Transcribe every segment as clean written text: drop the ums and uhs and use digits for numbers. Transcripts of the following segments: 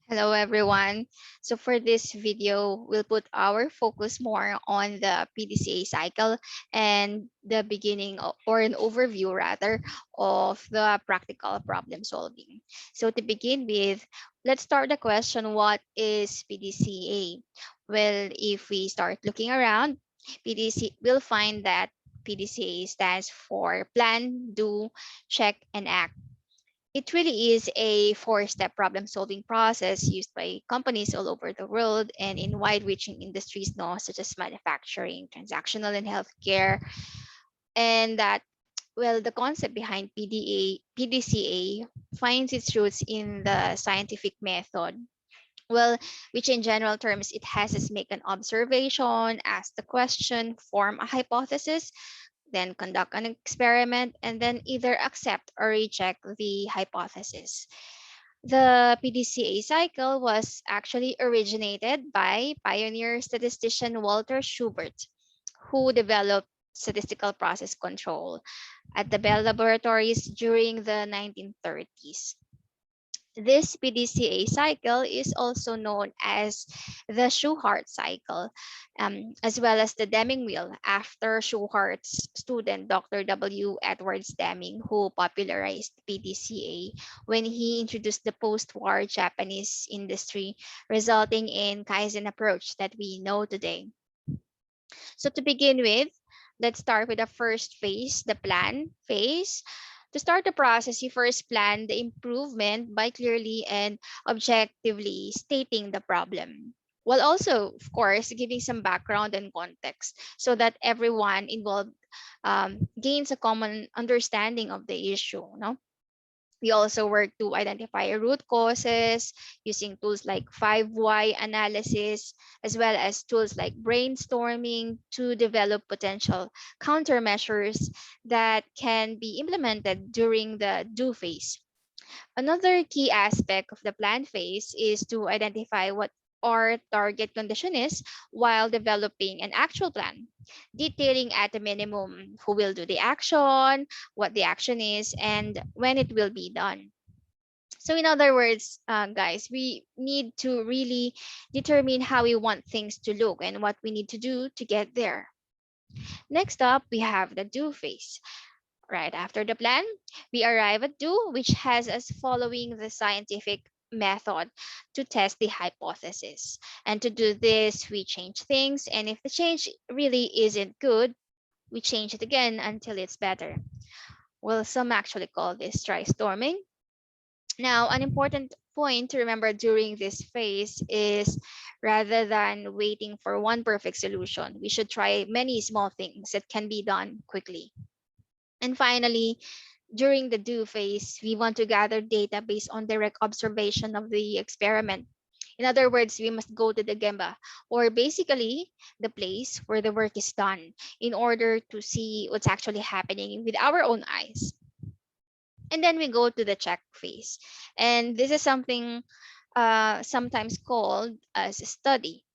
Hello everyone. So for this video, we'll put our focus more on the PDCA cycle and the beginning or an overview rather of the practical problem solving. So to begin with, let's start the question, what is PDCA? Well, if we start looking around, PDC we'll find that PDCA stands for plan, do, check, and act. It really is a four-step problem-solving process used by companies all over the world and in wide-reaching industries, no, such as manufacturing, transactional, and healthcare. And that, well, the concept behind PDCA finds its roots in the scientific method. Well, which in general terms, it has us make an observation, ask the question, form a hypothesis, then conduct an experiment, and then either accept or reject the hypothesis. The PDCA cycle was actually originated by pioneer statistician Walter Schubert, who developed statistical process control at the Bell Laboratories during the 1930s. This PDCA cycle is also known as the Shewhart Cycle, as well as the Deming wheel, after Shewhart's student, Dr. W. Edwards Deming, who popularized PDCA when he introduced the post-war Japanese industry, resulting in Kaizen approach that we know today. So to begin with, let's start with the first phase, the plan phase. To start the process, you first plan the improvement by clearly and objectively stating the problem, while also, of course, giving some background and context so that everyone involved gains a common understanding of the issue. No? We also work to identify root causes using tools like 5 why analysis, as well as tools like brainstorming to develop potential countermeasures that can be implemented during the do phase. Another key aspect of the plan phase is to identify what our target condition is while developing an actual plan, detailing at a minimum who will do the action, what the action is, and when it will be done. So, in other words, guys, we need to really determine how we want things to look and what we need to do to get there. Next up, we have the do phase. Right after the plan, we arrive at do, which has us following the scientific method to test the hypothesis. And to do this, we change things, and if the change really isn't good, we change it again until it's better. Well, some actually call this try storming. Now, an important point to remember during this phase is rather than waiting for one perfect solution, we should try many small things that can be done quickly. And finally, during the do phase, we want to gather data based on direct observation of the experiment. In other words, we must go to the gemba, or basically the place where the work is done, in order to see what's actually happening with our own eyes. And then we go to the check phase. And this is something sometimes called as a study.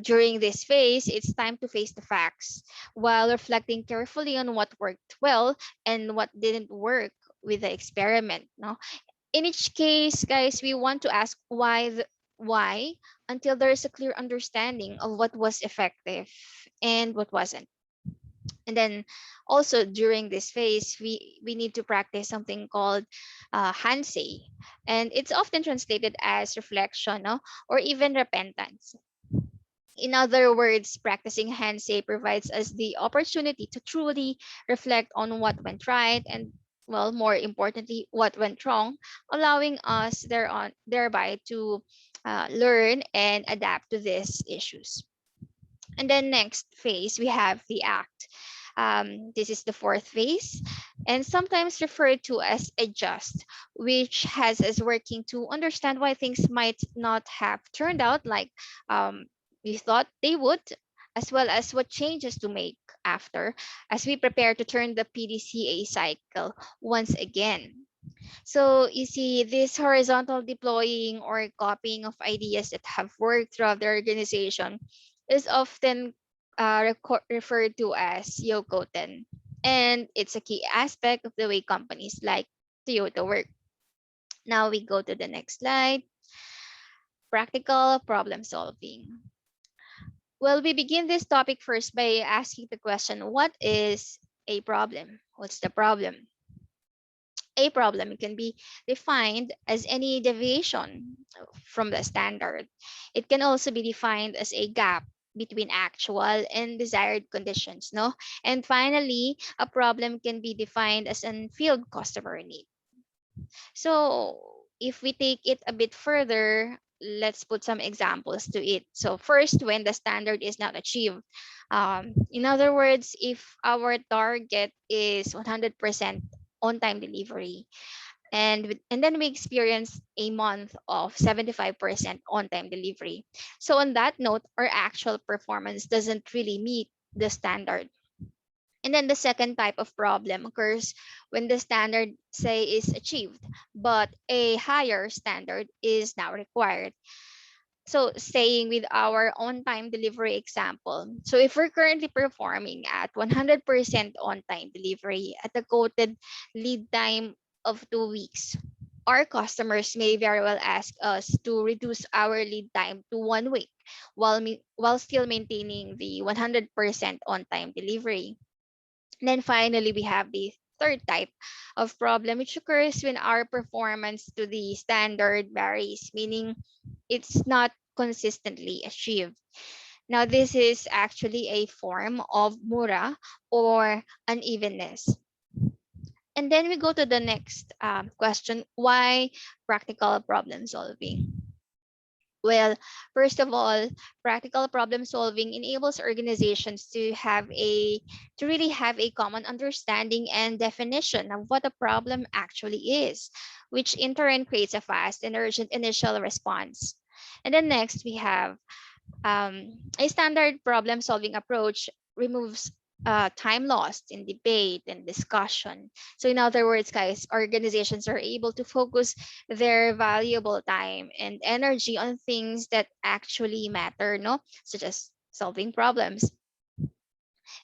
During this phase, it's time to face the facts while reflecting carefully on what worked well and what didn't work with the experiment. No? In each case, guys, we want to ask why until there is a clear understanding of what was effective and what wasn't. And then also during this phase, we need to practice something called hansei, and it's often translated as reflection, no? Or even repentance. In other words, practicing Hansei provides us the opportunity to truly reflect on what went right and, well, more importantly, what went wrong, allowing us thereby to learn and adapt to these issues. And then next phase, we have the act. This is the fourth phase, and sometimes referred to as adjust, which has us working to understand why things might not have turned out like we thought they would, as well as what changes to make after, as we prepare to turn the PDCA cycle once again. So you see, this horizontal deploying or copying of ideas that have worked throughout the organization is often referred to as Yokoten. And it's a key aspect of the way companies like Toyota work. Now we go to the next slide. practical problem solving. Well, we begin this topic first by asking the question, what is a problem? What's the problem? A problem can be defined as any deviation from the standard. It can also be defined as a gap between actual and desired conditions, no? And finally, a problem can be defined as an field customer need. So if we take it a bit further, let's put some examples to it. So first, when the standard is not achieved. In other words, if our target is 100% on-time delivery, and then we experience a month of 75% on-time delivery. So on that note, our actual performance doesn't really meet the standard. And then the second type of problem occurs when the standard, say, is achieved, but a higher standard is now required. So staying with our on-time delivery example. So if we're currently performing at 100% on-time delivery at a quoted lead time of 2 weeks, our customers may very well ask us to reduce our lead time to 1 week while still maintaining the 100% on-time delivery. And then finally, we have the third type of problem, which occurs when our performance to the standard varies, meaning it's not consistently achieved. Now, this is actually a form of mura or unevenness. And then we go to the next question, why practical problem solving? Well, first of all, practical problem solving enables organizations to really have a common understanding and definition of what a problem actually is, which in turn creates a fast and urgent initial response. And then next we have a standard problem solving approach removes time lost in debate and discussion. So, in other words, guys, organizations are able to focus their valuable time and energy on things that actually matter, no? Such as solving problems.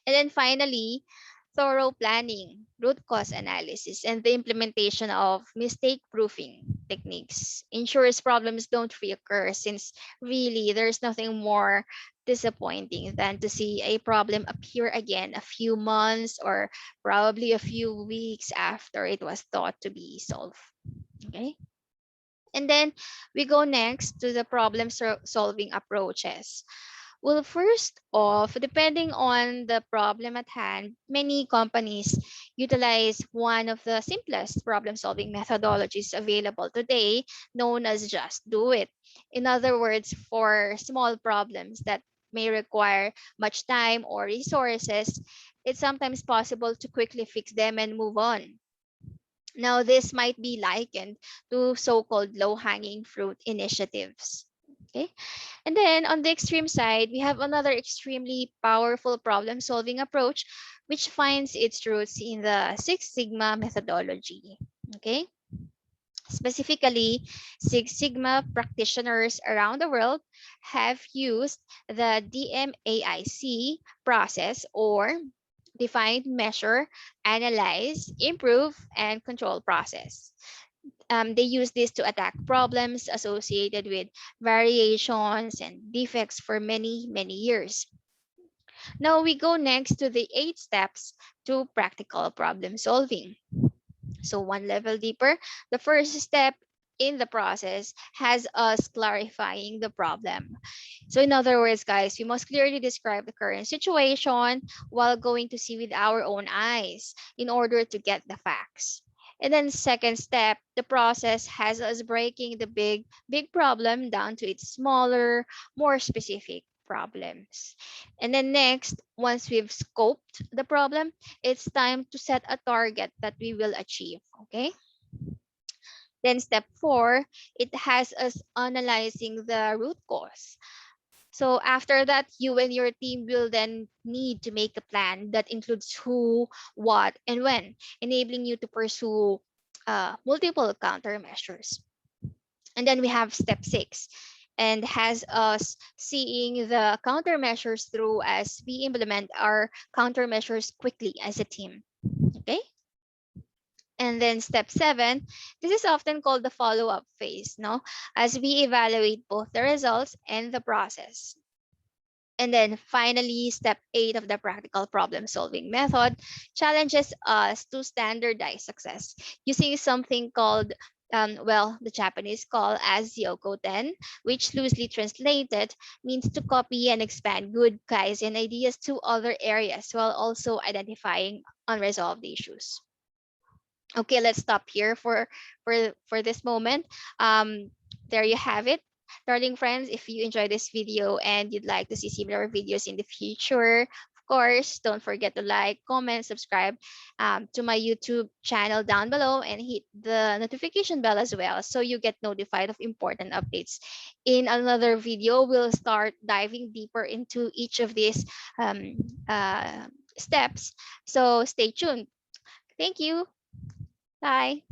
And then finally, thorough planning, root cause analysis, and the implementation of mistake proofing techniques ensures problems don't reoccur, since really there's nothing more disappointing than to see a problem appear again a few months or probably a few weeks after it was thought to be solved. Okay. And then we go next to the problem solving approaches. Well, first off, depending on the problem at hand, many companies utilize one of the simplest problem solving methodologies available today, known as just do it. In other words, for small problems that may require much time or resources, it's sometimes possible to quickly fix them and move on. Now, this might be likened to so called low hanging fruit initiatives. Okay. And then on the extreme side, we have another extremely powerful problem solving approach, which finds its roots in the Six Sigma methodology. Okay. Specifically, Six Sigma practitioners around the world have used the DMAIC process, or define, measure, analyze, improve, and control process. They use this to attack problems associated with variations and defects for many, many years. Now we go next to the 8 steps to practical problem solving. So one level deeper, the first step in the process has us clarifying the problem. So in other words, guys, we must clearly describe the current situation while going to see with our own eyes in order to get the facts. And then second step, the process has us breaking the big problem down to its smaller, more specific problems. And then next, once we've scoped the problem, it's time to set a target that we will achieve. Okay. Then step 4, it has us analyzing the root cause. So after that, you and your team will then need to make a plan that includes who, what, and when, enabling you to pursue multiple countermeasures. And then we have step 6, and has us seeing the countermeasures through as we implement our countermeasures quickly as a team. Okay. And then step 7, this is often called the follow-up phase, no? As we evaluate both the results and the process. And then finally, step 8 of the practical problem solving method challenges us to standardize success using something called, the Japanese call as Yoko 10, which loosely translated means to copy and expand good Kaizen ideas to other areas while also identifying unresolved issues. Okay, let's stop here for this moment. There you have it, darling friends. If you enjoyed this video and you'd like to see similar videos in the future, of course, don't forget to like, comment, subscribe to my YouTube channel down below, and hit the notification bell as well so you get notified of important updates. In another video, we'll start diving deeper into each of these um, steps, so stay tuned. Thank you. Bye.